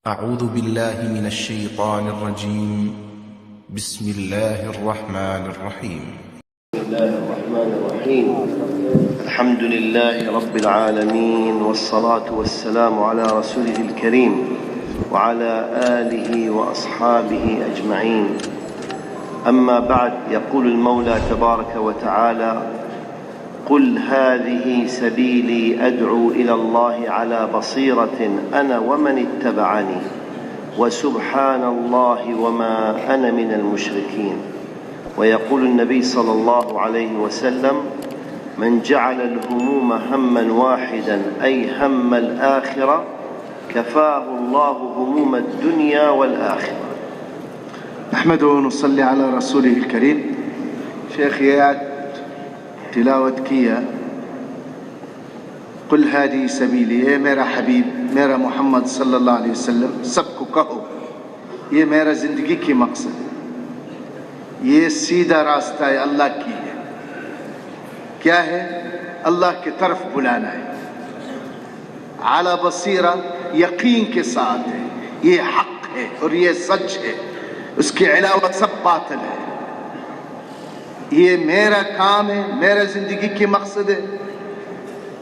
أعوذ بالله من الشيطان الرجيم. بسم الله الرحمن الرحيم. بسم الله الرحمن الرحيم. الحمد لله رب العالمين، والصلاة والسلام على رسوله الكريم وعلى آله وأصحابه أجمعين. أما بعد، يقول المولى تبارك وتعالى: قل هذه سبيلي أدعو إلى الله على بصيرة أنا ومن اتبعني وسبحان الله وما أنا من المشركين. ويقول النبي صلى الله عليه وسلم: من جعل الهموم هما واحدا أي هم الآخرة كفاه الله هموم الدنيا والآخرة. نحمده ونصلي على رسوله الكريم. شيخ तिलावत किया, कुल हादी सबीली, ये मेरा हबीब मेरा मोहम्मद सल्लल्लाहु अलैहि वसल्लम सबको कहो ये मेरा ज़िंदगी की मकसद है, ये सीधा रास्ता है, अल्लाह की है। क्या है? अल्लाह की तरफ बुलाना है, आला बसीरा, यकीन के साथ है, ये हक है और ये सच है, उसके अलावा सब बातिल है। ये मेरा काम है, मेरा जिंदगी की मकसद है,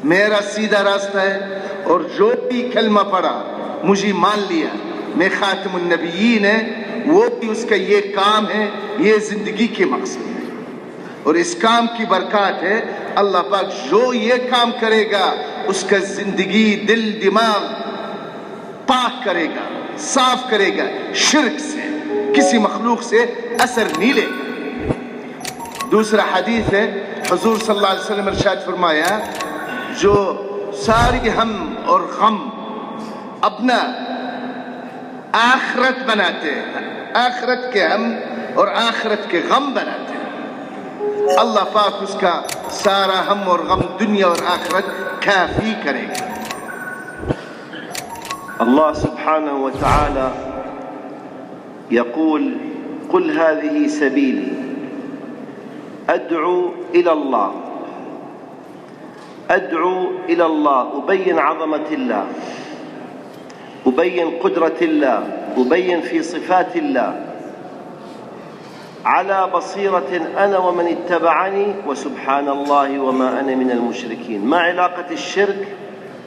मेरा सीधा रास्ता है। और जो भी कलमा पढ़ा, मुझे मान लिया मैं खातिमुन नबिय्यीन है, वो भी उसका ये काम है, ये जिंदगी की मकसद है। और इस काम की बरकत है, अल्लाह पाक जो ये काम करेगा उसका जिंदगी, दिल, दिमाग पाक करेगा, साफ करेगा, शिर्क से, किसी मखलूक से असर नहीं लेगा। दूसरा हदीस है, हुजूर सल्लल्लाहु अलैहि वसल्लम इरशाद फरमाया, जो सारी हम और गम अपना आखिरत बनाते हैं, आखिरत के हम और आखिरत के गम बनाते हैं, अल्लाह पाक उसका सारा हम और गम दुनिया और आखिरत काफी करेगा। अल्लाह सुब्हानहु व तआला यक़ूल: कुल हाज़िही सबीली أدعو إلى الله أدعو إلى الله، أبين عظمة الله، أبين قدرة الله، أبين في صفات الله، على بصيرة أنا ومن اتبعني وسبحان الله وما أنا من المشركين. ما علاقة الشرك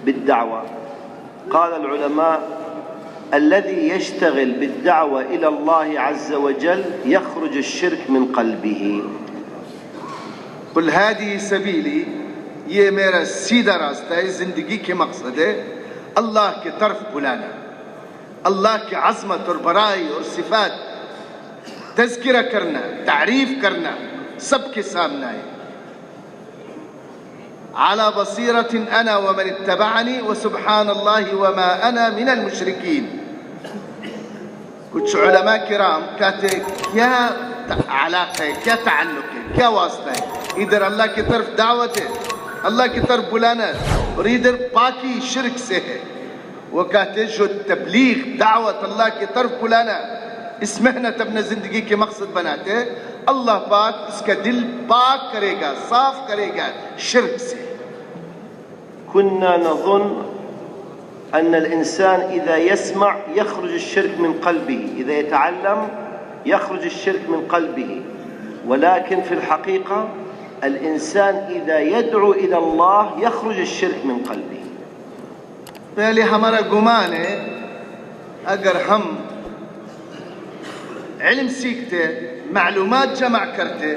بالدعوة؟ قال العلماء: الذي يشتغل بالدعوة إلى الله عز وجل يخرج الشرك من قلبه. कुल हादी सबीली, ये मेरा सीधा रास्ता है, जिंदगी के मकसद है, अल्लाह की तरफ बुलाना, अल्लाह की अज़मत और बड़ाई और सिफात तज़किरा करना, तारीफ करना सबके सामने है। आला बसीरतिन अना व मन इत्तबअनी व सुब्हानल्लाहि व मा अना मिनल मुशरिकीन। कुछ उलमा किराम कहते क्या अलाक़ा है, क्या ताल्लुक़ है, क्या वास्ता है? इधर अल्लाह की तरफ दावत है, अल्लाह की तरफ बुलाना, और इधर पाकी शिर्क से है। वो कहते जो तबलीग, दावत, अल्लाह की तरफ बुलाना, इस मेहनत अपने जिंदगी के मकसद बनाते हैं, अल्लाह पाक उसका दिल पाक करेगा, साफ करेगा शिर्क से। كنا نظن أن الإنسان إذا يسمع يخرج الشرك من قلبه، إذا يتعلم يخرج الشرك من قلبه، ولكن في الحقيقة الإنسان إذا يدعو إلى الله يخرج الشرك من قلبه. पहले हमारा गुमान है, अगर हम इल्म सीखते, मालूमात जमा करते,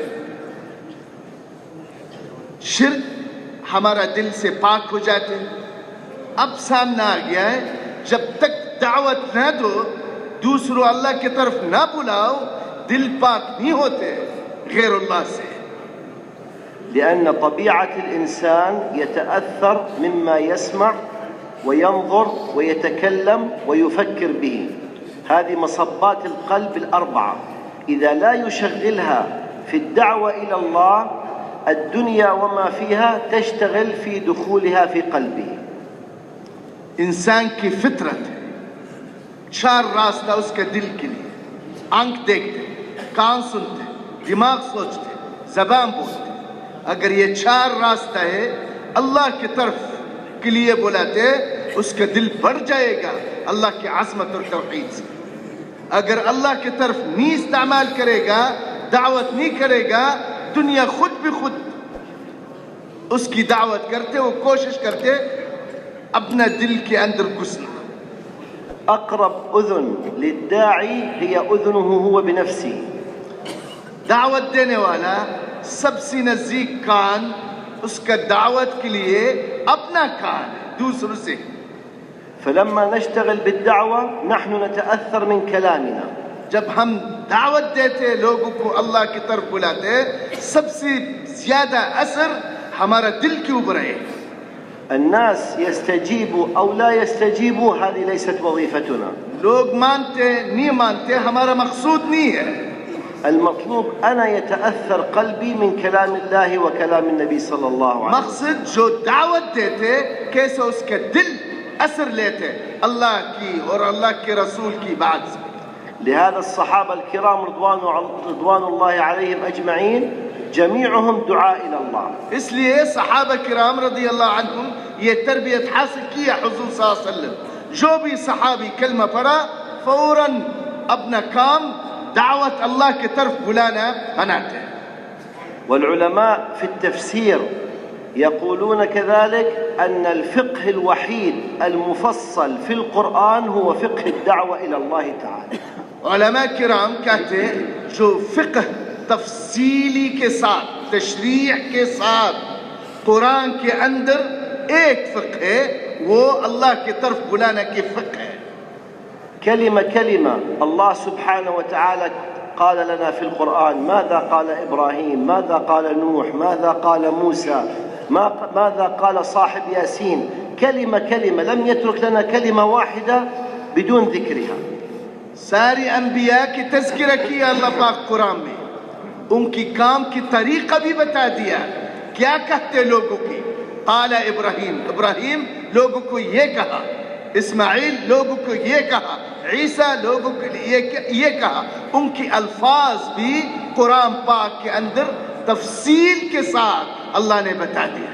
शिर्क हमारा दिल से पाक हो जाते। अब सामने आ गया है, जब तक दावत ना दो, दूसरों अल्लाह की तरफ ना बुलाओ, दिल पाक नहीं होते गैरुल्लाह से। لأن طبيعة الإنسان يتأثر مما يسمع وينظر ويتكلم ويفكر به. هذه مصبات القلب الأربعة، إذا لا يشغلها في الدعوة إلى الله الدنيا وما فيها تشتغل في دخولها في قلبه. इंसान की फितरत है, चार रास्ता उसके दिल के लिए, आंख देखते, कान सुनते, दिमाग सोचते, जबान बोलते। अगर ये चार रास्ता है, अल्लाह की तरफ के लिए बुलाते, उसका दिल बढ़ जाएगा अल्लाह की आज़मत और तौहीद से। अगर अल्लाह की तरफ नहीं इस्तेमाल करेगा, दावत नहीं करेगा, दुनिया खुद भी खुद उसकी दावत करते, वो कोशिश करते अपना दिल के अंदर घुसना। أقرب أذن للداعي هي أذنه هو بنفسه. दावत देने वाला सबसे नजदीक कान उसका दावत के लिए अपना कान है, दूसरों से। فلما نشتغل بالدعوة نحن نتأثر من كلامنا. जब हम दावत देते, लोगों को अल्लाह की तरफ बुलाते, सबसे ज्यादा असर हमारा दिल के ऊपर है। الناس يستجيبوا أو لا يستجيبوا هذه ليست وظيفتنا. लोग मानते नहीं मानते हमारा मकसूद नहीं है। المطلوب أنا يتأثر قلبي من كلام الله وكلام النبي صلى الله عليه وسلم. मकसद जो दावत देते कैसे उसका दिल असर लेते अल्लाह की और अल्लाह के रसूल की बात से। لهذا الصحابة الكرام رضوان الله عليهم أجمعين جميعهم دعاء إلى الله. इसलिए सहाबा किराम रज़ी अल्लाह अन्हुम ये तरबियत हासिल किया हुजूर सल्लल्लाहु अलैहि वसल्लम। जो भी सहाबी कलमा पढ़ा फौरन अपना काम दावत अल्लाह की तरफ बुलाना बनाते हैं। والعلماء في التفسير يقولون كذلك أن الفقه الوحيد المفصل في القرآن هو فقه الدعوة إلى الله تعالى. उलमा किराम कहते हैं जो फिक्ह तफसीली के साथ, तशरीह के साथ कुरान के अंदर एक फिक्ह है, वो अल्लाह की तरफ बुलाने की फिक्ह है। كلمة كلمة الله سبحانه وتعالى قال لنا في القرآن ماذا قال إبراهيم، ماذا قال نوح، ماذا قال موسى، ماذا قال صاحب ياسين. كلمة كلمة، لم يترك لنا كلمة واحدة بدون ذكرها. सारी अंबिया की तज़किरा किया अल्लाह पाक कुरान में, उनकी काम की तरीका भी बता दिया, क्या कहते लोगों की। काला इब्राहिम, इब्राहिम लोगों को ये कहा, इस्माइल लोगों को ये कहा, ईसा लोगों के लिए ये कहा। उनकी अल्फाज भी कुरान पाक के अंदर तफसील के साथ अल्लाह ने बता दिया।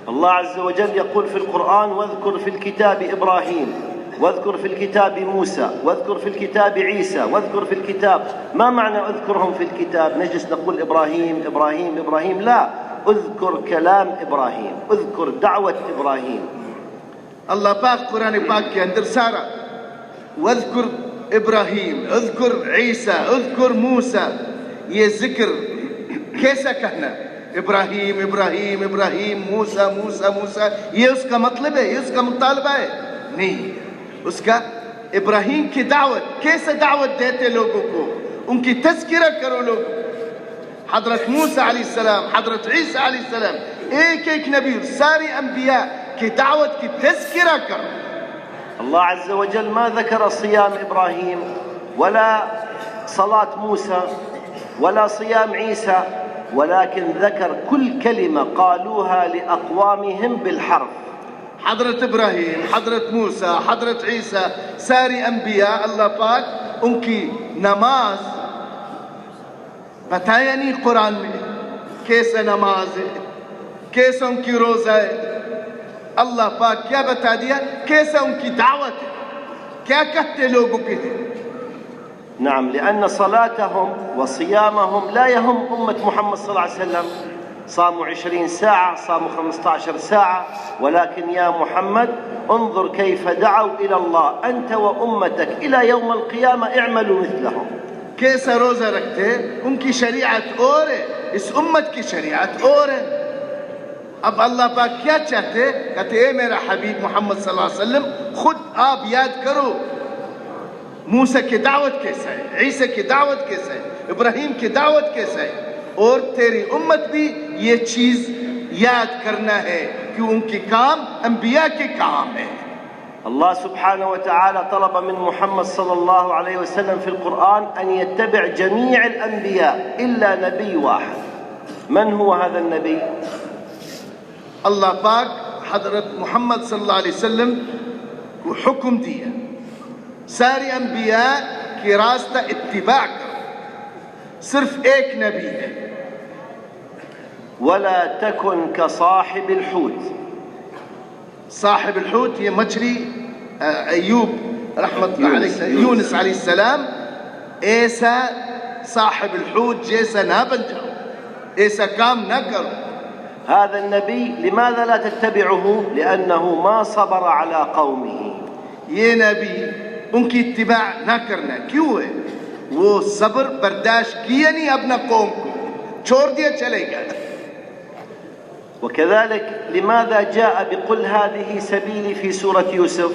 الله عز وجل يقول في القرآن واذكر في الكتاب إبراهيم واذكر في الكتاب موسى واذكر في الكتاب عيسى واذكر في الكتاب. ما معنى اذكرهم في الكتاب؟ نجلس نقول إبراهيم إبراهيم إبراهيم؟ لا، اذكر كلام إبراهيم، اذكر دعوة إبراهيم. अल्लाह पाक कुरान पाक के अंदर सारा वज़कुर इब्राहिम, उज़कुर ईसा, उज़कुर मूसा, ये जिक्र कैसा कहना, इब्राहिम इब्राहिम इब्राहिम, मूसा मूसा मूसा, ये उसका मतलब है, ये उसका मुतालबा है? नहीं, उसका इब्राहिम की दावत, कैसे दावत देते लोगों को, उनकी तज़किरा करो लोगों को। हज़रत मूसा अलैहिस्सलाम, हज़रत ईसा अलैहिस्सलाम, एक एक नबी, सारी अंबिया की दावत की तज़किरा करो। الله عز وجل ما ذكر صيام إبراهيم ولا صلاة موسى ولا صيام عيسى، ولكن ذكر كل كلمة قالوها لأقوامهم بالحرف. حضرت إبراهيم، حضرت موسى، حضرت عيسى، सारी अंबिया अल्लाह पाक उनकी नमाज बताया नहीं कुरान में, कैसे नमाज है, कैसे उनकी रोज़ा है। अल्लाह पाक क्या बता दिया, कैसे उनकी दावत है, क्या कहते लोगों के लिए। نعم، لأن صلاتهم وصيامهم لا يهم أمة محمد صلى الله عليه وسلم. صاموا 20 ساعة، صاموا 15 ساعة، ولكن يا محمد انظر كيف دعوا إلى الله أنت وأمتك إلى يوم القيامة اعملوا مثلهم. कैसा रोज़ा रखते, उनकी शरीयत और है, इस उम्मत की शरीयत और है। अब अल्लाह पाक क्या चाहते, कहते ए मेरा हबीब मोहम्मद सल्लल्लाहु अलैहि वसल्लम, खुद आप याद करो मूसा की दावत कैसा है, ईसा की दावत कैसा है, इब्राहिम की दावत कैसा है, और तेरी उम्मत भी ये चीज़ याद करना है कि उनकी काम अंबिया के काम है। الله سبحانه وتعالى طلب من محمد صلى الله عليه وسلم في القرآن أن يتبع جميع الأنبياء إلا نبي واحد. من هو هذا النبي؟ अल्लाह पाक हज़रत मोहम्मद सल्लल्लाहु अलैहि वसल्लम को हुक्म दिया सारी अंबिया की रास्ता इत्तिबा करो, सिर्फ एक नबी है। ولا تكن كصاحب الحوت. साहिब अलहूत, ये मछली अय्यूब रहमतुल्लाह यूनुस अलैहिस्सलाम, ऐसा साहिब अलहूत जैसा ना बन जाओ, ऐसा काम ना करो। هذا النبي لماذا لا تتبعه؟ لأنه ما صبر على قومه. ये नबी उनकी इत्तिबा ना करना क्यों है? वो सब्र बर्दाश्त किया नहीं, अपना कौम को छोड़ दिया चले गए। وكذلك لماذا جاء بقل هذه سبيلي في سورة يوسف؟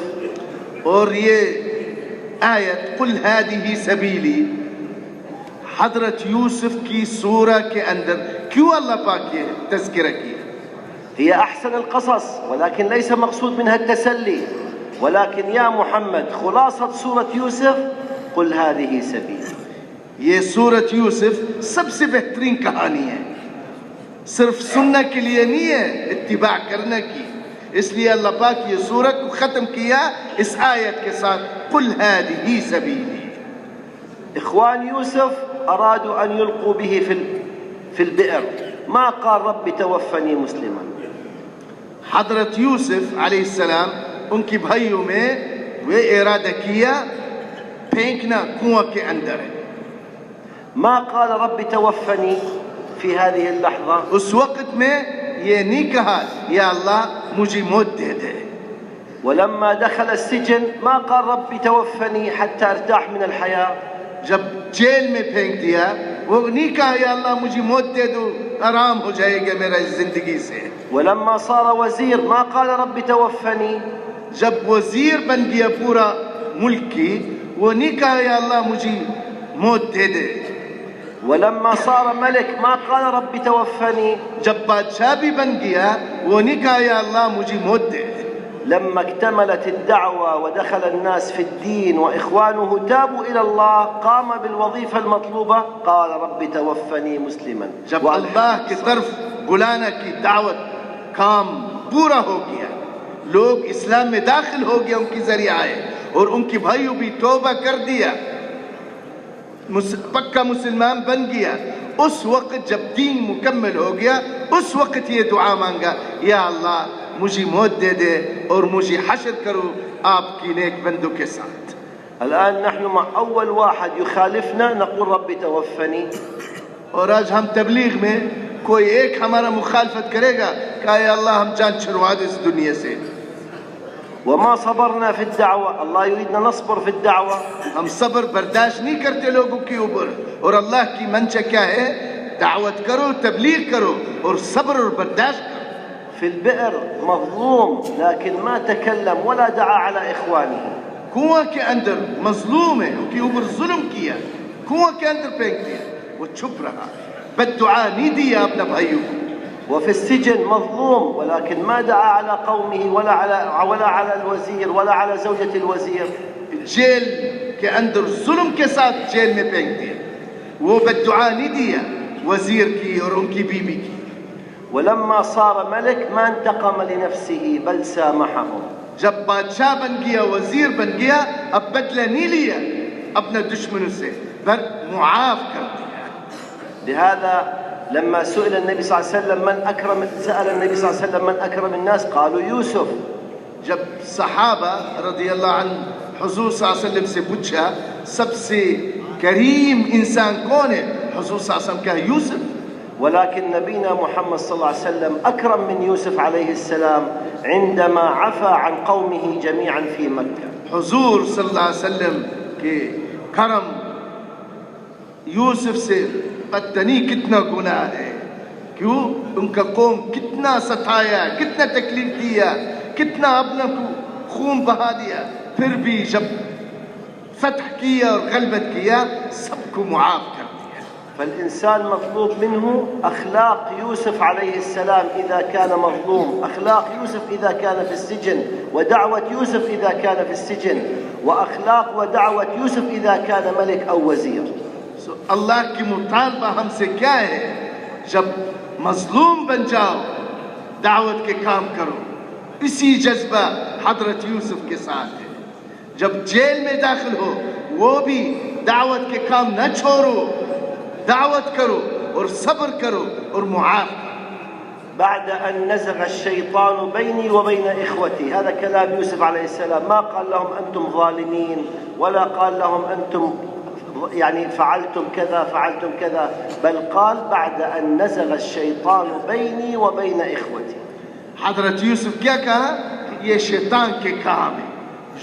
और ये आयत कुल हादिही सबीली हजरत यूसुफ की सूरा के अंदर क्यों अल्लाह पाक ये तज़किरा किया? هي أحسن القصص ولكن ليس مقصود منها التسلي، ولكن يا محمد خلاصة سورة يوسف قل هذه سبيلي. ये सूरत यूसुफ सबसे बेहतरीन कहानी है, सिर्फ सुनने के लिए नहीं है, इत्तिबा करने की। इसलिए अल्लाह पाक ये सूरत को ख़त्म किया इस आयत के साथ कुल हादिही सबीली। إخوان يوسف أرادوا أن يلقوا به في البئر، ما قال رب توفني مسلما. हजरत यूसुफ अलैहिस्सलाम उनकी भाइयों में वे इरादा किया फेंकना कुआं के अंदर है। ما قال رب توفني في هذه اللحظة. उस वक्त में ये नहीं कहा या अल्लाह मुझे मौत दे दे। ولما دخل السجن ما قال رب توفني حتى ارتاح من الحياة. जब जेल में फेंक दिया वो नहीं कहा या अल्लाह मुझे मौत दे दो, आराम हो जाएगा मेरा जिंदगी से। ولما صار وزير ما قال رب توفني. जब वजीर बन गया पूरा मुल्क की, वो नहीं कहा या अल्लाह मुझे मौत दे दे। ولما صار ملك ما قال رب توفني. जब बादशाह भी बन गया वो नहीं कहा या अल्लाह मुझे मौत दे। لما اكتملت الدعوة ودخل الناस في الدين وإخوانه تابوا إلى الله قام بالوظيفة المطلوبة قال رب توفني مسلما. जब अल्लाह की तरफ बुलाना की दावत काम पूरा हो गया, लोग इस्लाम में दाखिल हो गया उनके जरिए आए, और उनके भाइयों भी तौबा कर दिया, पक्का मुसलमान बन गया, उस वक्त जब दीन मुकम्मल हो गया उस वक्त ये दुआ मांगा या अल्लाह मुझे मौत दे दे और मुझे हशर करो आपकी नेक बंदों के साथ। الآن نحن مع أول واحد يخالفنا نقول رب توفني. और आज हम तबलीग में कोई एक हमारा मुखालफत करेगा कहा या अल्लाह हम जान छुड़वा दे इस दुनिया से। وما صبرنا في الدعوة. الله يريدنا نصبر في الدعوة. हम सब्र बर्दाश्त नहीं करते लोगों के ऊपर, और अल्लाह की मंशा क्या है? दावत करो, तबलीग करो और सब्र और बर्दाश्त करो। في البئر مظلوم لكن ما تكلم ولا دعا على إخوانه. कुआं के अंदर मजलूम है, उनके ऊपर जुल्म किया, कुआं के अंदर फेंक दिया, वो चुप रहा, बद्दुआ नहीं दिया अपने भाइयों को। وفي السجن مظلوم ولكن ما دعا على قومه ولا على الوزير ولا على زوجة الوزير. जेल के अंदर जुल्म के साथ जेल में फेंक दिया, वो बद्दुआ नहीं दिया वजीर की और उनकी बीवी की। ولما صار ملك ما انتقم لنفسه بل سامحهم. जब बादशाह बन गया, वजीर बन गया, अब बदला नहीं लिया अपने दुश्मनों से, पर मुआफ कर दिया। لهذا لما سئل النبي صلى الله عليه وسلم من أكرم، سأل النبي صلى الله عليه وسلم من أكرم الناس قالوا يوسف. जब सहाबा रदियल्लाहु अन्हु हुजूर सल्लल्लाहु अलैहि वसल्लम से पूछा सबसे करीम इंसान कौन है, हुजूर सल्लल्लाहु अलैहि वसल्लम कहा यूसुफ। ولكن نبينا محمد صلى الله عليه وسلم أكرم من يوسف عليه السلام عندما عفى عن قومه جميعا في مكة. हुजूर सल्लल्लाहु अलैहि वसल्लम के करम यूसुफ से पता नहीं कितना गुनाह है, क्यों? उनका कौम कितना सताया, कितना तकलीफ दिया, कितना अपना खून बहा दिया, फिर भी जब फतह किया और गलबत किया सबको मुआफ कर दिया। فالإنسان مطلوب منه أخلاق يوسف عليه السلام إذا كان مظلوم، أخلاق يوسف إذا كان في السجن، ودعوة يوسف إذا كان في السجن، وأخلاق ودعوة يوسف إذا كان ملك أو وزير. अल्लाह की मुतालबा हमसे क्या है? जब मजलूम बन जाओ दावत के काम करो। इसी जज्बा हजरत यूसुफ के साथ है। जब जेल में दाखिल हो वो भी दावत के काम न छोड़ो, दावत करो और सब्र करो और मुआफ करो। بعد أن نزغ الشيطان بيني وبين إخوتي. هذا كلام يوسف عليه السلام، ما قال لهم أنتم ظالمين، ولا قال لهم أنتم يعني فعلتم كذا فعلتم كذا، بل قال بعد أن نزغ الشيطان بيني وبين إخوتي. حضرت यूसुफ क्या कहा? ये शैतान के काम है,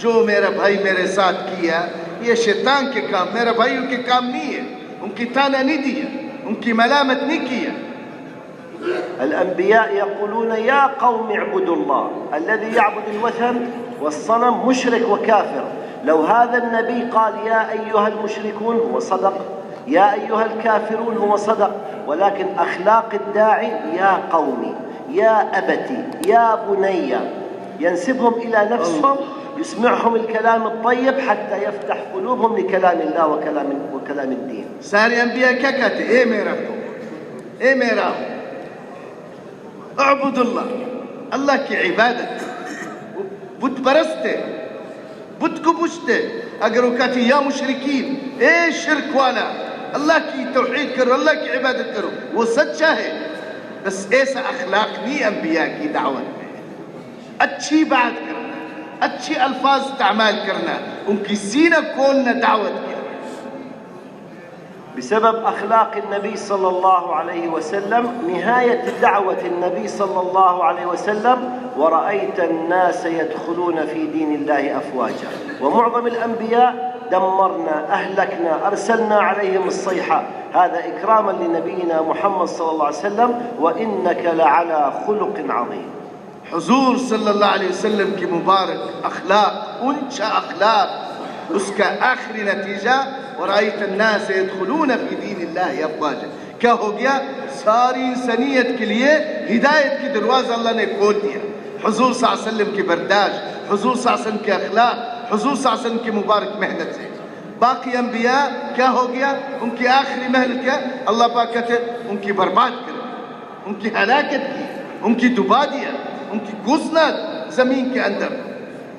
जो मेरा भाई मेरे साथ किया ये शैतान के काम, मेरा भाई उनके काम नहीं है, उनकी ताना नहीं दिया, उनकी मलामत नहीं किया. الأنبياء يقولون يا قوم اعبدوا الله، الذي يعبد الوثن والصنم مشرك وكافر. لو هذا النبي قال يا أيها المشركون هو صدق، يا أيها الكافرون هو صدق، ولكن أخلاق الداعي يا قومي، يا أبتي، يا بني، ينسبهم إلى نفسهم، يسمعهم الكلام الطيب حتى يفتح قلوبهم لكلام الله وكلام الدين. सारे अंबिया क्या कहते? ए मेरा कौम, ए मेरा अब्दुल्लाह, अल्लाह की इबादत, बुत परस्ते, बुत को पूछते. अगर वो कहते या मुशरिकीन, ए शिरक वाला, अल्लाह की तौहीद करो, अल्लाह की इबादत करो, वो सच्चा है. बस ऐसा अखलाक नहीं अंबिया की दावत में. अच्छी बात करना, अच्छी अल्फाज इस्तेमाल करना, उनकी सीना खोलना दावत की. بسبب أخلاق النبي صلى الله عليه وسلم نهاية دعوة النبي صلى الله عليه وسلم ورأيت الناس يدخلون في دين الله أفواجا. ومعظم الأنبياء دمرنا، أهلكنا، أرسلنا عليهم الصيحة. هذا إكراما لنبينا محمد صلى الله عليه وسلم، وإنك لعلى خلق عظيم. حضور صلی اللہ علیہ وسلم کی مبارک اخلاق، اونچا اخلاق، اس کا آخری نتیجہ ورأيت الناس يدخلون في دين الله افواجا. کیا ہو گیا؟ ساری انسانیت کے لیے ہدایت کی دروازہ اللہ نے کھول دیا. حضور صلی اللہ علیہ وسلم کی برداشت، حضور صلی اللہ علیہ وسلم کے اخلاق، حضور صلی اللہ علیہ وسلم کی مبارک محنت سے. باقی انبیاء کیا ہو گیا؟ ان کی آخری محنت کیا؟ اللہ پاک کہتے ان کی برباد کر، ان کی ہلاکت کی، ان کی دبا دیا، ان کی گھسنا زمین کے اندر،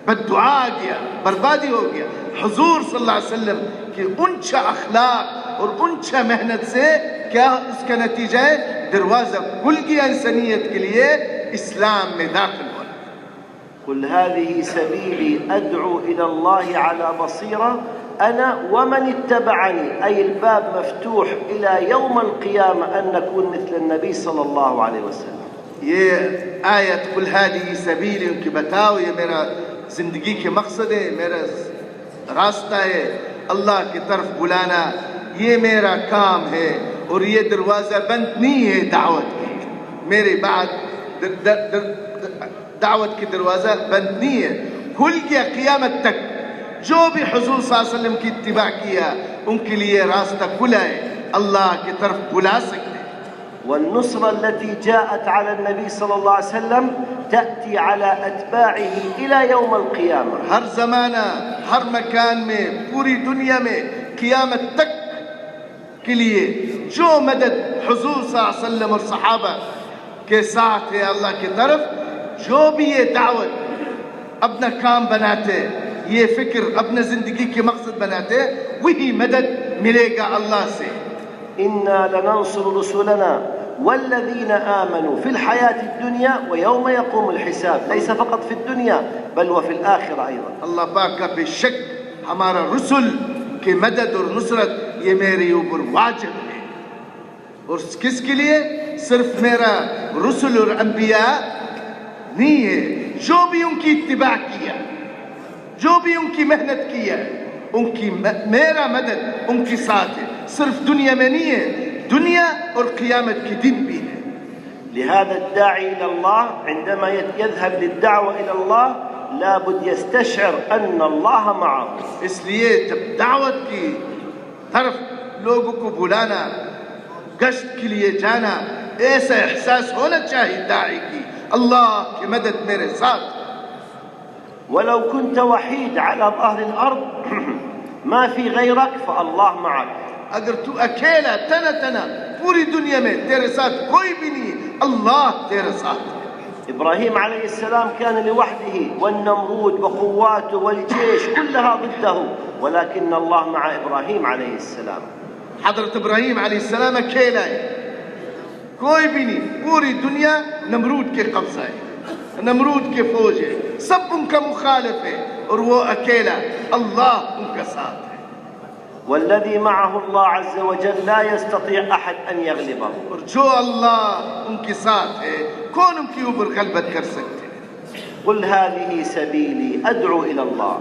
بد دعا آ گیا، بربادی ہو گیا. حضور صلی اللہ علیہ وسلم کی اونچا اخلاق اور اونچا محنت سے کیا اس کا نتیجہ ہے؟ دروازہ کھل گیا انسانیت کے لیے، اسلام میں داخل ہونا. قل هذه سبيلي أدعو إلى الله على بصيرة أنا ومن اتبعني، أي الباب مفتوح إلى يوم القيامة أن نكون مثل النبي صلى الله عليه وسلم. یہ آیت قل هذه سبیلی، ان کی بتاؤ یہ میرا زندگی کے مقصد ہے، میرا راستہ ہے، اللہ کی طرف بلانا، یہ میرا کام ہے، اور یہ دروازہ بند نہیں ہے دعوت کی. میرے بعد دعوت کی دروازہ بند نہیں ہے، کھل گیا قیامت تک. جو بھی حضور صلی اللہ علیہ وسلم کی اتباع کیا ان کے لیے راستہ کھلا ہے، اللہ کی طرف بلا سکتے. والنصرة التي جاءت على النبي صلى الله عليه وسلم تأتي على أتباعه إلى يوم القيامة. ہر زمانہ، ہر مکان میں، پوری دنیا میں قیامت تک کے لیے جو مدد حضور صلی اللہ علیہ وسلم اور صحابہ کے ساتھ ہے اللہ کی طرف، جو بھی یہ دعوت اپنا کام بناتے، یہ فکر اپنے زندگی کے مقصد بناتے، وہی مدد ملے گا اللہ سے. إنا لننصر رسلنا والذين آمنوا في الحياة الدنيا ويوم يقوم الحساب. ليس فقط في الدنيا بل وفي الآخرة أيضا. اللہ پاک کا بے شک ہمارا رسل کی مدد اور نصرت یہ میرے اوپر واجب ہے. اور کس کے لیے؟ صرف میرا رسل اور انبیاء نہیں ہے، جو بھی ان کی اتباع کیا، جو بھی ان کی محنت کیا، ان کی میرا مدد ان کے ساتھ ہے. صرف دنیا میں نہیں ہے، دنیا اور قیامت کی دن بھی ہے. لهذا الداعي إلى الله عندما يذهب للدعوة إلى الله لابد يستشعر أن الله معه. اس لیے جب دعوت کی طرف لوگوں کو بلانا، گشت کے لیے جانا، ایسا احساس ہونا چاہیے داعی کی، اللہ کی مدد میرے ساتھ. ولو كنت وحيد على ظهر الأرض ما في غيرك فالله معك. اگر تو اکیلا تنہ پوری دنیا میں تیرے ساتھ کوئی بھی نہیں، اللہ تیرے ساتھ. إبراهيم عليه السلام كان لوحده، والنمرود وقواته والجيش كلها ضده، ولكن الله مع إبراهيم عليه السلام. حضرت ابراہیم علیہ السلام اکیلا ہے، कोई भी नहीं, पूरी दुनिया नमरूद के कब्जा है, नमरूद के फौज है, सब उनका मुखालिफ है और वो अकेला अल्लाह उनका साथ है। والذي معه الله عز وجل لا يستطيع أحد أن يغلبه. और जो अल्लाह उनके साथ है कौन उनके ऊपर गलबत कर सकते हैं। قل هذه سبيلي أدعو إلى الله.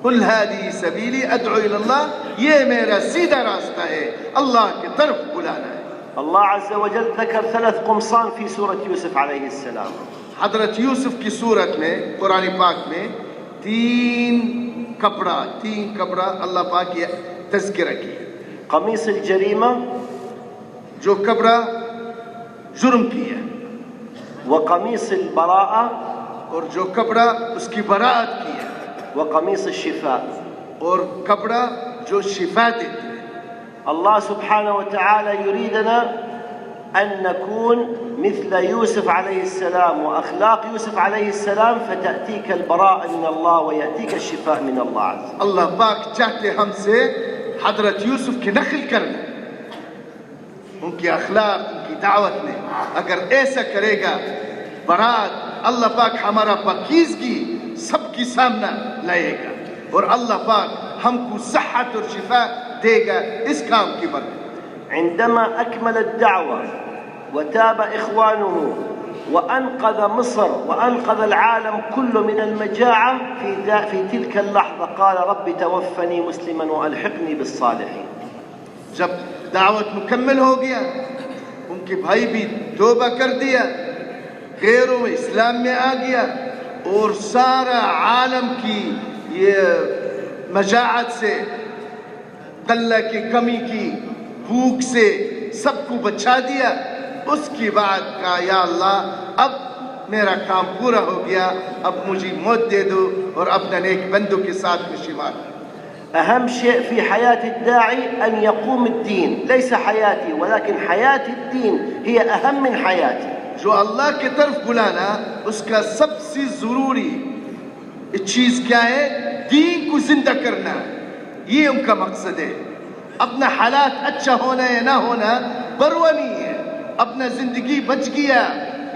कुल हादी सबीली अदउ इलल्लाह, ये मेरा सीधा रास्ता है, अल्लाह की तरफ बुलाना है। الله عز वजल ذكر 3 قمصان في سورة يوسف عليه السلام. हजरत यूसुफ की सूरत में कुरान पाक में तीन कपड़ा अल्लाह पाक की तज़किरा किया। قميص الجريمة जो कपड़ा जुर्म किया, وقميص البراءة और जो कपड़ा उसकी बरात किया, وقميص الشفاء और कपड़ा जो शिफा देते हैं। الله سبحانه وتعالى يريدنا أن نكون مثل يوسف عليه السلام وأخلاق يوسف عليه السلام فتأتيك البراءة من الله ويأتيك الشفاء من الله عز وجل. अल्लाह पाक चाहते हमसे हजरत यूसुफ की नकल करना, उनकी अखलाक उनकी दावत में अगर ऐसा करेगा बरात अल्लाह पाक हमारा पाकीज़गी सबकी सामना लाएगा और अल्लाह पाक हमको सेहत और शिफा देगा इस काम की बरकत। عندما أكمل الدعوة وتاب إخوانه وأنقذ مصر وأنقذ العالم كله من المجاعة في تلك اللحظة قال رب توفني مسلما وألحقني بالصالحين. जब दावत मुकम्मल हो गया, उनके भाई भी तौबा कर दिया, गैरों में इस्लाम में आ गया और सारा आलम की ये मजाअत से, गल्ला की कमी की, भूख से सबको बचा दिया। उसके बाद कहा या अल्लाह अब मेरा काम पूरा हो गया, अब मुझे मौत दे दो और अपने नेक बंदों के साथ में शुमार। أهم شيء في حياة الداعي أن يقوم الدين، ليس حياتي ولكن حياة الدين هي أهم من حياتي. जो अल्लाह की तरफ बुलाना उसका सबसे जरूरी चीज क्या है? दीन को जिंदा करना, ये उनका मकसद है। अपना हालात अच्छा होना या ना होना परवाह नहीं है, अपना जिंदगी बच गया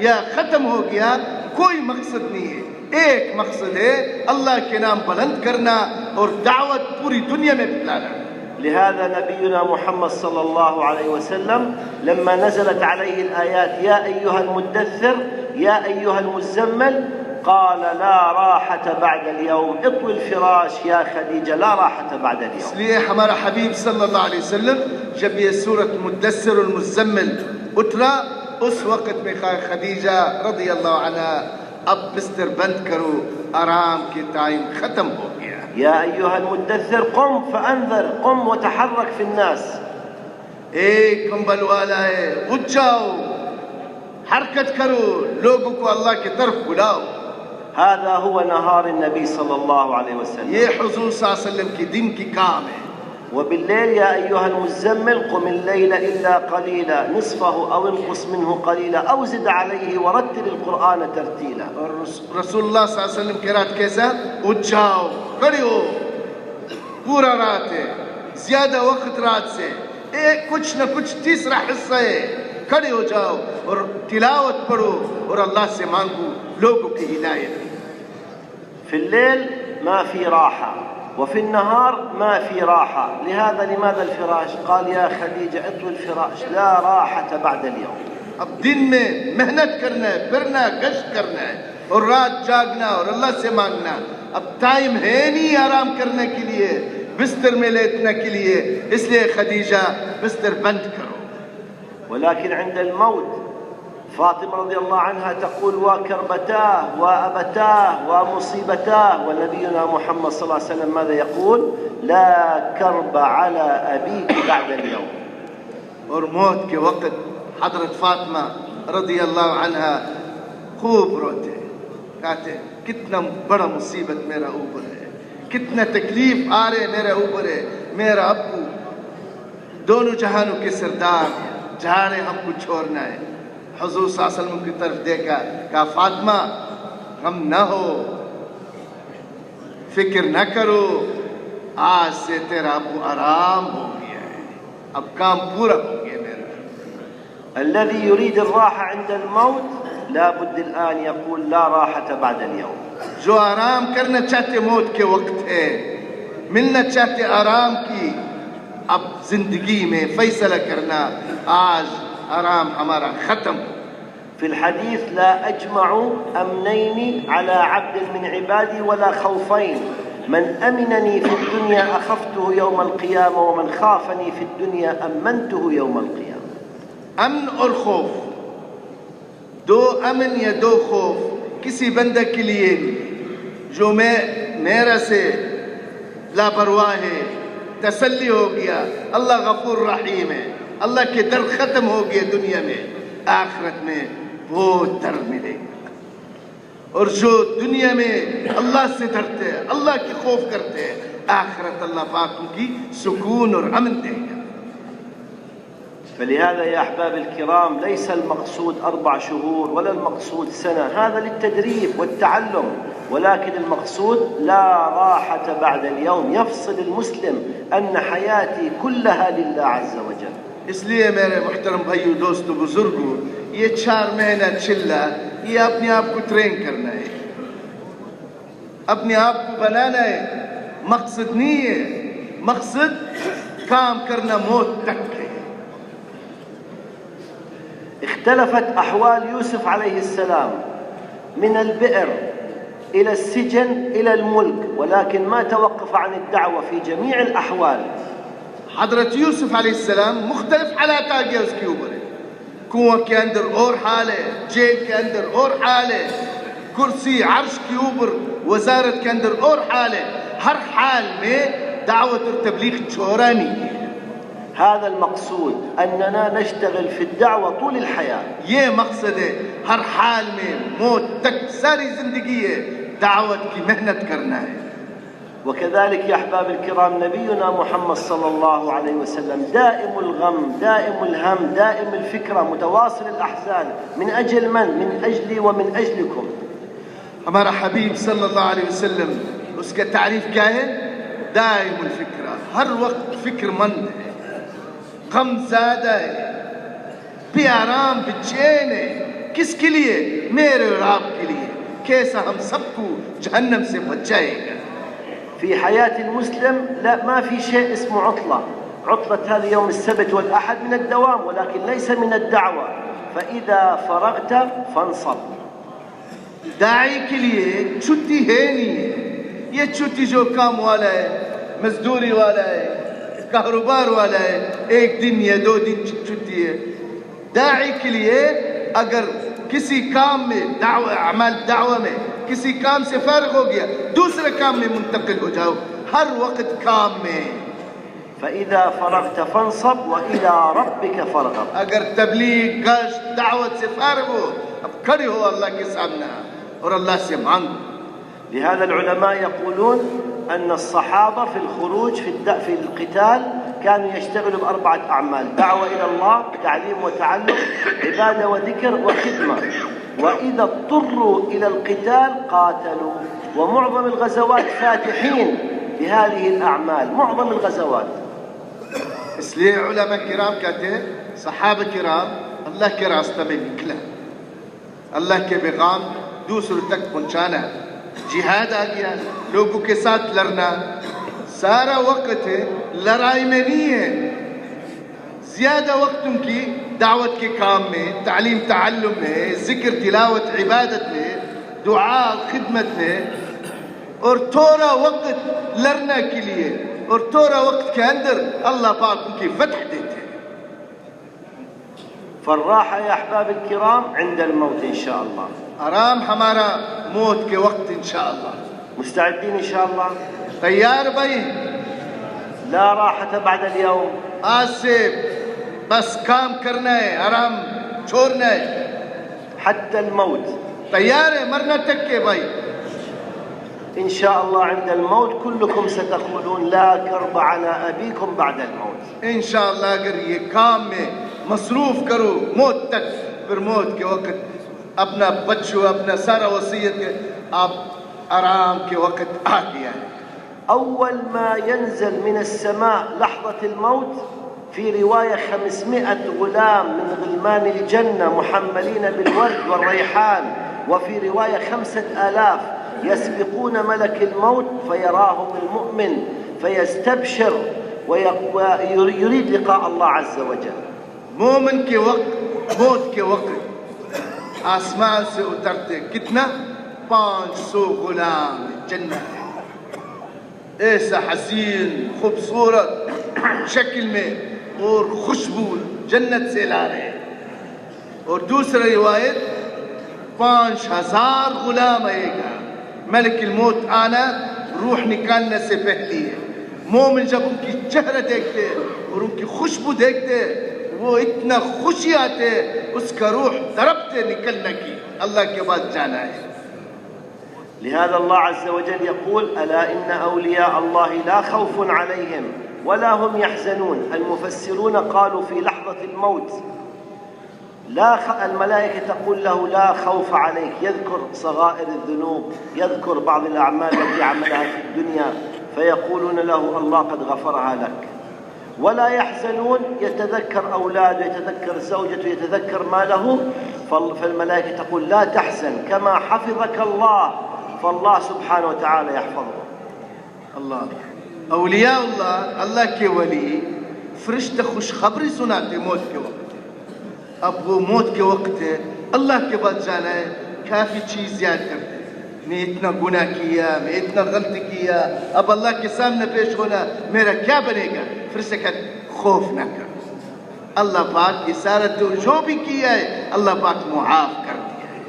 या खत्म हो गया कोई मकसद नहीं है। एक मकसद है अल्लाह के नाम बुलंद करना और दावत पूरी दुनिया में फैलाना। لهذا نبينا محمد صلى الله عليه وسلم لما نزلت عليه الآيات يا أيها المدثر يا أيها المزمل قال لا راحة بعد اليوم اطوي الفراش يا خديجة لا راحة بعد اليوم. इसलिए हमारा हबीब सल्लल्लाहु अलैहि वसल्लम जब ये सूरत मुद्दस्सिर और मुज़म्मिल उतरा उस वक़्त में कहा खदीजा रज़ी अल्लाह अन्हा अब बिस्तर बंद करो, आराम के टाइम खत्म हो गया। يا أيها المدثر قم فأنذر قم وتحرك في الناس. एक कंबल वाला है, उठ जाओ, हरकत करो, लोगों को अल्लाह की तरफ बुलाओ। هذا هو نهار النبي صلى الله عليه وسلم. ये हुजूर सल्लल्लाहु अलैहि वसल्लम की दिन की काम है। وبالليل يا أيها المزمل قم الليل إلا قليلا نصفه أو انقص منه قليلا أو زد عليه ورتل القرآن ترتيلا. और रसूलुल्लाह सल्लल्लाहु अलैहि वसल्लम की रात कैसा? उठ जाओ, खड़े हो, पूरा रात है, ज्यादा वक्त रात से एक कुछ न कुछ तीसरा हिस्सा है, खड़े हो जाओ और तिलावत पढ़ो और अल्लाह से मांगो लोगों की हिदायत। في الليل ما في راحة وفي النهار ما في راحة. لهذا لماذا الفراش؟ قال يا خديجة اطوي الفراش لا راحة بعد اليوم. अब दिन में मेहनत करना है, फिरना, गश्त करना है और रात जागना और अल्लाह से मांगना। अब टाइम है नहीं आराम करने के लिए, बिस्तर में लेटने के लिए, इसलिए खदीजा बिस्तर बंद करो। ولكن عند الموت فاطمة رضي الله عنها تقول وكربتاه وأبتاه ومصيبتاه، ونبينا محمد صلى الله عليه وسلم ماذا يقول؟ لا كرب على أبيك بعد اليوم. और मौत के वक्त हजरत फातिमा रज़ी अल्लाह अन्हा खूब रोते, कहते कितना बड़ा मुसीबत मेरा ऊपर है, कितना तकलीफ आ रहे मेरे ऊपर है, मेरा अब्बू दोनों जहानों के सरदार जा रहे, हमको छोड़ना है। हुजूर सल्लल्लाहु अलैहि वसल्लम की तरफ देखा, कहा फातिमा गम न हो, फिक्र न करो, आज से तेरा अब्बू आराम हो गया है, अब काम पूरा हो गया मेरा। الذي يريد الراحة عند الموت لا بد الآن يقول لا راحة بعد اليوم. जो आराम करना चाहते मौत के वक्त है, मिलना चाहते आराम की, अब जिंदगी में फैसला करना आज आराम हमारा खत्म. في الحديث لا أجمع أمنين على عبد من عبادي ولا خوفين، من أمنني في الدنيا أخفته يوم القيامة ومن خافني في الدنيا أمنته يوم القيامة. अमन और खौफ, दो अमन या दो खौफ किसी बंदे के लिए जो मेरा से लापरवाह है, तसल्ली हो गया, अल्लाह गफूर रहीम है, अल्लाह के दर खत्म हो गया दुनिया में, आखिरत में बहुत दर मिलेगा. और जो दुनिया में अल्लाह से डरते हैं, अल्लाह की खौफ करते हैं, आखिरत अल्लाह पाक उनकी सुकून और अमन देगा. فلهذا يا أحباب الكرام ليس المقصود 4 شهور ولا المقصود سنة، هذا للتدريب والتعلم، ولكن المقصود لا راحة بعد اليوم. يفصل المسلم أن حياتي كلها لله عز وجل. इसलिए मेरे मुहतरम भाइयों, दोस्तों, बुजुर्गों, ये 4 महीना चिल्ला, ये अपने आप को ट्रेन करना है, अपने आप को बनाना है. मकसद नहीं है, मकसद काम करना मौत तक है. اختلفت أحوال يوسف عليه السلام من البئر إلى السجن إلى الملك، ولكن ما توقف عن الدعوة في جميع الأحوال. हजरत यूसुफ अलैहिस्सलाम मुख्तलिफ हालात आ गया उसके ऊपर. कुआं के अंदर और हाल है, जेल के अंदर और हाल है, कुर्सी अर्श के ऊपर वजारत के अंदर और हाल है. हर हाल में दावत और तबलीग छोड़ा नहीं है. هذا المقصود أننا نشتغل في الدعوة طول الحياة. ये मकसद है, हर हाल में मौत तक सारी जिंदगी है दावत की मेहनत करना है. وكذلك يا أحباب الكرام نبينا محمد صلى الله عليه وسلم دائم الغم، دائم الهم، دائم الفكرة، متواصل الأحزان. من أجل من؟ من أجلي ومن أجلكم. हमारा हबीब सल्लल्लाहु अलैहि वसल्लम, उसका तारीफ क्या है? दाइम الفكرة, हर वक्त फिक्रमंद है, गम ज़्यादा है, बेआराम बेचैन है. किसके लिए? मेरे और आपके लिए. कैसा हम सबको जहन्नम से बचाएगा. في حياة المسلم لا، ما في شيء اسمه عطلة. عطلة هذا يوم السبت والأحد من الدوام، ولكن ليس من الدعوة. فإذا فرغت فانصب. दाई के लिए छुट्टी है नहीं है. ये छुट्टी जो काम वाला है, मजदूरी वाला है, कारोबार वाला है, 1 दिन या 2 दिन छुट्टी है. दाई के लिए अगर किसी काम में अमल दावा में किसी काम से फारिग हो गया, दूसरे काम में मुंतकिल हो जाओ, हर वक्त काम में. فإذا فرغت فانصب وإلى ربك فارغب. अगर तबलीग गश्त दावत से फारिग हो, अब खड़े हो अल्लाह के सामने और अल्लाह से मांगो. لهذا العلماء يقولون أن الصحابة في الخروج في القتال كانوا يشتغلوا ب4 أعمال: دعوة إلى الله، تعليم وتعلم، عبادة وذكر وخدمة. وإذا اضطروا إلى القتال قاتلوا. ومعظم الغزوات فاتحين بهذه الأعمال، معظم الغزوات. इसलिए उलमा किराम कहते हैं, सहाबा किराम अल्लाह के रास्ते में निकला, अल्लाह के पैगाम दूसरों तक पहुंचाना, जिहाद आ गया, लोगों के साथ लड़ना. सारा वक्त लड़ाई में नहीं है, ज्यादा वक्त उनकी दावत के काम में, तालीम ताल्लुम में, जिक्र तिलावत इबादत में, दुआ खिदमत में, और थोड़ा वक्त लड़ने के लिए, और थोड़ा वक्त के अंदर अल्लाह पाक उनकी फतह देते हैं. فالراحة يا أحباب الكرام عند الموت إن شاء الله. आराम हमारा मौत के वक्त इंशाअल्लाह. مستعدين إن شاء الله؟ तैयार भाई? لا راحة بعد اليوم. आज से बस काम करना है, आराम छोड़ना है. حتى الموت. तैयार है मरना तक के भाई? إن شاء الله عند الموت كلكم ستقولون لا كرب على أبيكم بعد الموت. इंशाअल्लाह अगर ये काम में मसरूफ करो मौत तक, फिर मौत के वक्त अपना बच्चों, अपना सारा वसीयत के आप आराम के वक्त आ गया है. أول ما ينزل من السماء لحظة الموت في رواية 500 غلام من غلمان الجنة محملين بالورد والريحان، وفي رواية 5000 يسبقون ملك الموت فيراهم المؤمن فيستبشر ويريد لقاء الله عز وجل. मोमिन के वक्त, मौत के वक्त आसमान से उतरते कितना 500 गुलाम जन्नत है, ऐसा हसीन खूबसूरत शक्ल में और खुशबू जन्नत से ला रहे हैं। और दूसरी रिवायत 5000 गुलाम आएगा, मलक मौत आना रूह निकालने से पहले है। मोमिन जब उनकी चेहरा देखते और उनकी खुशबू देखते वो इतना खुशी आते उसका रूह तड़पते निकलने की अल्लाह के पास जाना है। لهذا الله عز وجل يقول: ألا إن أولياء الله لا خوف عليهم ولا هم يحزنون. المفسرون قالوا في لحظة الموت الملائكة تقول له لا خوف عليك، يذكر صغائر الذنوب، يذكر بعض الأعمال التي عملها في الدنيا فيقولون له الله قد غفرها لك. ولا يحزنون، يتذكر أولاده، يتذكر زوجته، يتذكر ماله، فالملائكة تقول لا تحزن كما حفظك الله، فالله سبحانه وتعالى يحفظه. الله أولياء الله, अल्लाह के वली फरिश्ते खुशखबरी सुनाते मौत के वक्त। अब वो मौत के वक्त है, अल्लाह के पास जाना है, काफ़ी चीज़ याद करते हैं, मैं इतना गुनाह किया, मैं इतना गलती किया, अब अल्लाह के सामने पेश होना, मेरा क्या बनेगा? फरिश्ते कहते खौफ ना कर, अल्लाह पाक ये सारा जो भी किया है अल्लाह पाक मुआफ़ कर दिया है।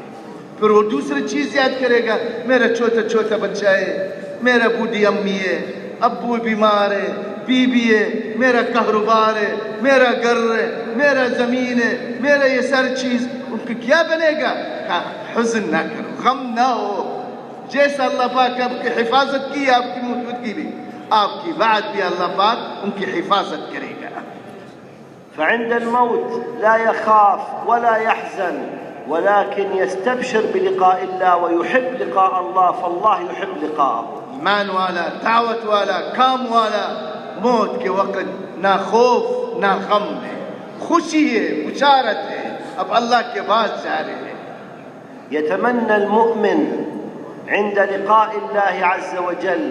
फिर वो दूसरी चीज़ याद करेगा, मेरा छोटा छोटा बच्चा है, मेरा बूढ़ी अम्मी है, अब्बू बीमार है, बीबी है, मेरा कारोबार है, मेरा घर है, मेरा ज़मीन है, मेरा ये सारी चीज़, उनकी क्या बनेगा? कहा हुज़्न ना करो, गम ना हो, जैसा अल्लाह पाक आपकी हिफाजत की आपकी मौजूदगी भी, आपकी बाद भी अल्लाह पाक उनकी हिफाजत करेगा। فعند الموت لا يخاف ولا يحزن ولكن يستبشر بلقاء الله ويحب لقاء الله، فالله يحب لقاءه। ईमान वाला, दावत वाला, काम वाला मौत के वक्त ना खौफ ना गम है, खुशी है, बुशारत है, अब अल्लाह के पास जा रहे हैं। يتمنى المؤمن عند لقاء الله عز وجل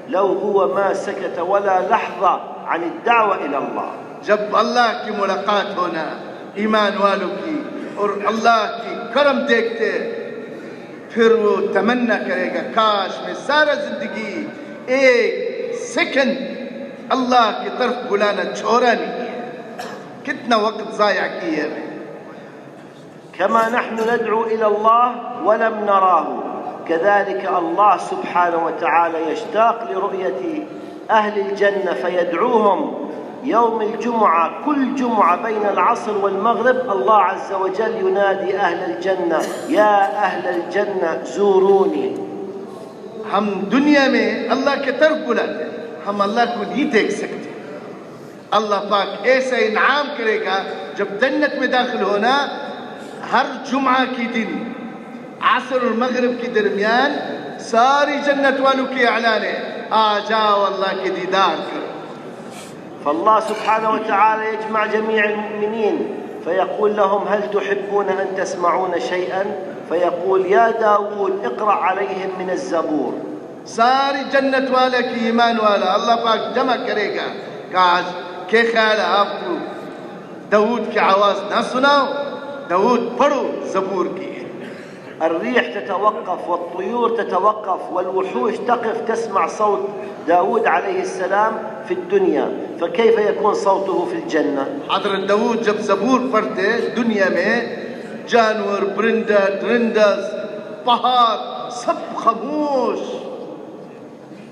لو هو ما سكت ولا لحظة عن الدعوة إلى الله। जब अल्लाह की मुलाकात होना ईमान वालों की और अल्लाह की करम देखते, फिर वो तमन्ना करेगा काश मैं सारा जिंदगी एक सेकंड अल्लाह की तरफ बुलाना छोड़ा नहीं है, कितना वक्त ज़ाया किया है। كما نحن ندعو إلى الله ولم نراه، كذلك الله سبحانه وتعالى يشتاق لرؤية أهل الجنة فيدعوهم يوم الجمعة، كل جمعة بين العصر والمغرب الله عز وجل ينادي أهل الجنة: يا أهل الجنة زوروني। हम दुनिया में अल्लाह की तरफ बुलाते हैं, हम अल्लाह को नहीं देख सकते। अल्लाह पाक ऐसा इनाम करेगा जब जन्नत में दाखिल होना, हर जुम्मा की दिन असर और मगरिब के दरमियान सारी जन्नत वालों के ऐलान है, आ जाओ अल्लाह के दीदार करो। فالله سبحانه وتعالى يجمع جميع المؤمنين فيقول لهم: هل تحبون أن تسمعون شيئا؟ فيقول: يا داود اقرأ عليهم من الزبور। सारी जन्नत वाले की ईमान वाला अल्लाह पाक जमा करेगा, काश के ख्याल आपको दाऊद की आवाज़ ना सुनाओ, दाऊद पढ़ो ज़बूर की। الريح تتوقف والطيور تتوقف والوحوش تقف تسمع صوت داود عليه السلام في الدنيا، فكيف يكون صوته في الجنة؟ हज़रत दाऊद जब ज़बूर पढ़ते दुनिया में जानवर, परिंदा, दरिंदस, पहाड़ सब खामोश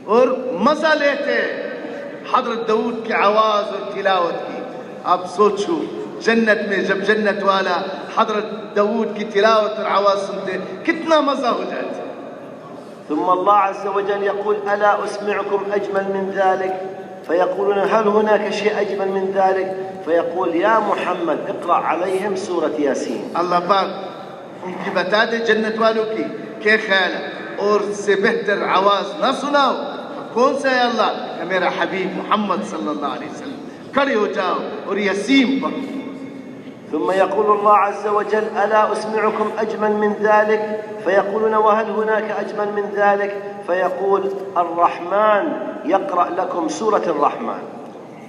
और मज़ा लेते हज़रत दाऊद की आवाज़ और तिलावत की। आप सोचो जन्नत में जब जन्नत वाला हज़रत दाऊद की तिलावत और आवाज़ सुनते कितना मज़ा हो जाता। ثم الله عز وجل يقول: ألا أسمعكم أجمل من ذلك؟ فيقولون: هل هناك شيء أجمل من ذلك؟ فيقول: يا محمد اقرأ عليهم سورة ياسين। अल्लाह पाक उनकी बता दे जन्नत वालों की क्या ख्याल है, और से बेहतर आवाज़ ना सुनाओ। कौन सा है अल्लाह? मेरा हबीब मोहम्मद सल्लल्लाहु अलैहि वसल्लम खड़े हो जाओ और ये सीम पकड़ो। ثم يقول الله عز وجل ألا أسمعكم أجمل من ذلك فيقولون وهل هناك أجمل من ذلك فيقول الرحمن يقرأ لكم سورة الرحمن.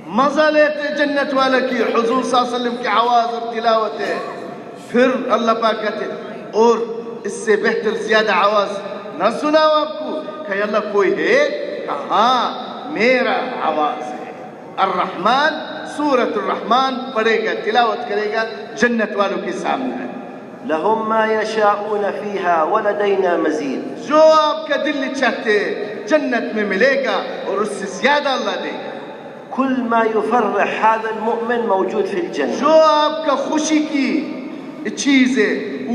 मजा लेते जन्नत वाले की हुजूर सल्लल्लाहु अलैहि वसल्लम की आवाज और तिलावत है। फिर अल्लाह पाक कहते और इससे बेहतर ज्यादा आवाज न सुनाओ आपको। कहे अल्लाह कोई है? कहाँ मेरा आवाज है। अर्रहमान सूरत अर्रहमान पढ़ेगा तिलावत करेगा जन्नत वालों के सामने। लहुम मा यशाऊन फीहा वलदैना मजीद। जो आपका दिल चाहते जन्नत में मिलेगा और उससे ज्यादा अल्लाह देगा। कुल मा युफर्रिह हाज़ा अल-मुअमिन मौजूद फिल जन्नह। जो आपका खुशी की चीज है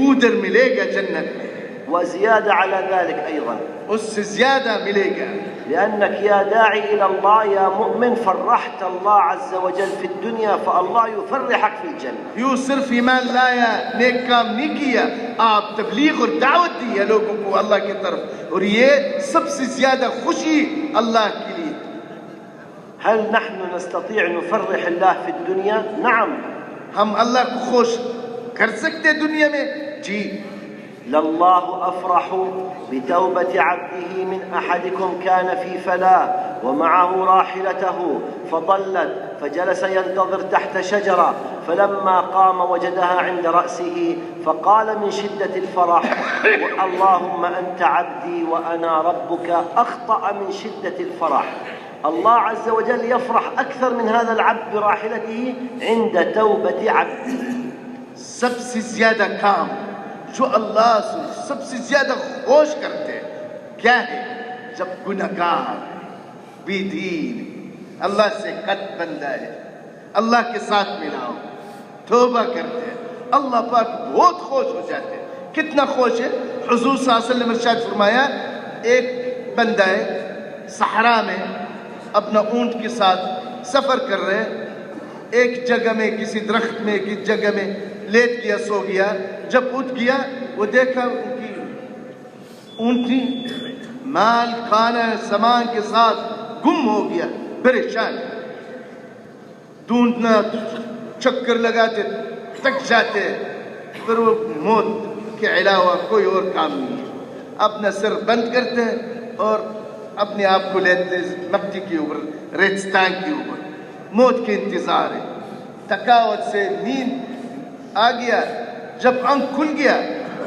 उधर मिलेगा जन्नत में। वज़ियादा अला ज़ालिक अयज़न, उससे ज्यादा मिलेगा। لأنك يا داعي إلى الله يا مؤمن فرحت الله عز وجل في الدنيا فالله يفرحك في الجنة. यूं सिर्फ ईमान लाया नेक काम नहीं किया, आप तबलीग और दावत दी है लोगों को अल्लाह की तरफ और ये सबसे ज्यादा खुशी अल्लाह के लिए। هل نحن نستطيع نفرح الله في الدنيا؟ نعم. हम अल्लाह को खुश कर सकते दुनिया में? जी। لله أفرح بتوبة عبده من أحدكم كان في فلاة ومعه راحلته فضلت فجلس ينتظر تحت شجرة فلما قام وجدها عند رأسه فقال من شدة الفرح اللهم أنت عبدي وأنا ربك. أخطأ من شدة الفرح. الله عز وجل يفرح أكثر من هذا العبد براحلته عند توبة عبده. सबसे ज्यादा काम जो अल्लाह सबसे ज्यादा खुश करते क्या है? जब गुनहगार बेदीन अल्लाह से कट बंदा है अल्लाह के साथ मिलाओ तौबा करते हैं अल्लाह पाक बहुत खुश हो जाते हैं। कितना खुश है? हुजूर सल्लल्लाहु अलैहि वसल्लम ने इरशाद फरमाया एक बंदा है सहरा में अपना ऊंट के साथ सफर कर रहे, एक जगह में किसी दरख्त में किसी जगह में लेट गया सो गया। जब उठ गया वो देखा उनकी ऊँटनी माल खाना सामान के साथ गुम हो गया। परेशान ढूंढना चक्कर लगाते थक जाते फिर वो मौत के अलावा कोई और काम नहीं है। अपना सिर बंद करते और अपने आप को लेते मट्टी के ऊपर रेगिस्तान के ऊपर मौत के इंतजार है। थकावट से नींद आ गया। जब आंख खुल गया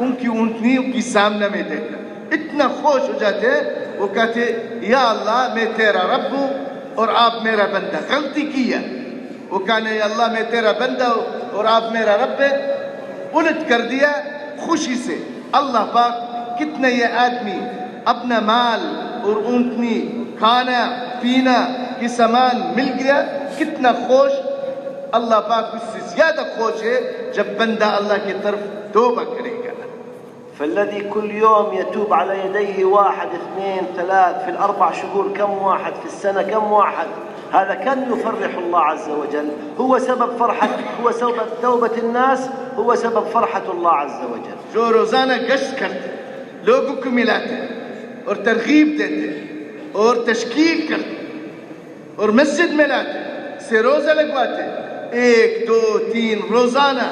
उनकी ऊँटनी की सामने में देखा इतना खुश हो जाते वो कहते या अल्लाह मैं तेरा रब हूँ और आप मेरा बंदा। गलती किया वो कहने अल्लाह मैं तेरा बंदा हूँ और आप मेरा रब है। उलट कर दिया खुशी से। अल्लाह पाक कितने ये आदमी अपना माल और ऊँटनी खाना पीना की सामान मिल गया कितना खुश। अल्लाह पाक उससे ज्यादा खुश है जब बंदा अल्लाह की तरफ तौबा करेगा। فالذي كل يوم يتوب على يديه واحد اثنين ثلاث في الأربع شهور كم واحد في السنة كم واحد هذا كم يفرح الله عز وجل. هو سبب فرحة هو سبب توبة الناس هو سبب فرحة الله عز وجل. जो रोजाना गश्त करते लोगों को मिलाते और तरगीब देते और तशकील करते और मस्जिद में लाते से रोजा लगवाते 1 2 3 रोजाना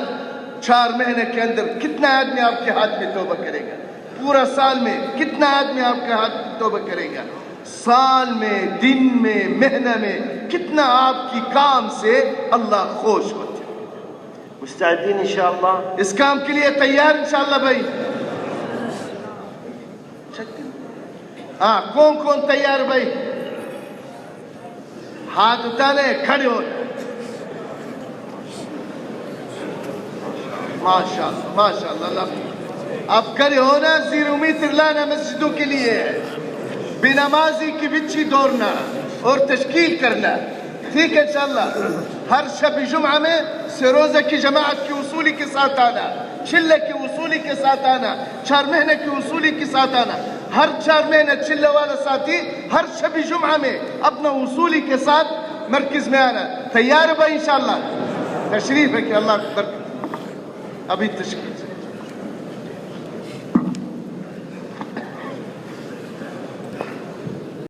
4 महीने के अंदर कितना आदमी आपके हाथ में तौबा करेगा? पूरा साल में कितना आदमी आपके हाथ में तौबा करेगा? साल में दिन में महीने में कितना आपकी काम से अल्लाह खुश होते हैं। मुस्तअद्दीन इंशाअल्लाह इस काम के लिए तैयार इंशाअल्लाह भाई? हाँ कौन कौन तैयार भाई? हाथ उठाने खड़े हो। माशाअल्लाह माशाअल्लाह। अब खड़े होना जीरो उम्मीद लाना मस्जिदों के लिए बेनमाजी की बिच्छी दौड़ना और तशकील करना। ठीक है इंशाअल्लाह। हर शब जुम्आ में से रोज़ा की जमात की उसूली के साथ आना, चिल्ले की उसूली के साथ आना, 4 महीने की उसूली के साथ आना। हर 4 महीने चिल्ले वाला साथी हर शब जुम्आ में अपना उसूली के साथ मरकज में आना। तैयार भाई इंशाअल्लाह? तशरीफ है कि अल्लाह बरकत। अभी तशकील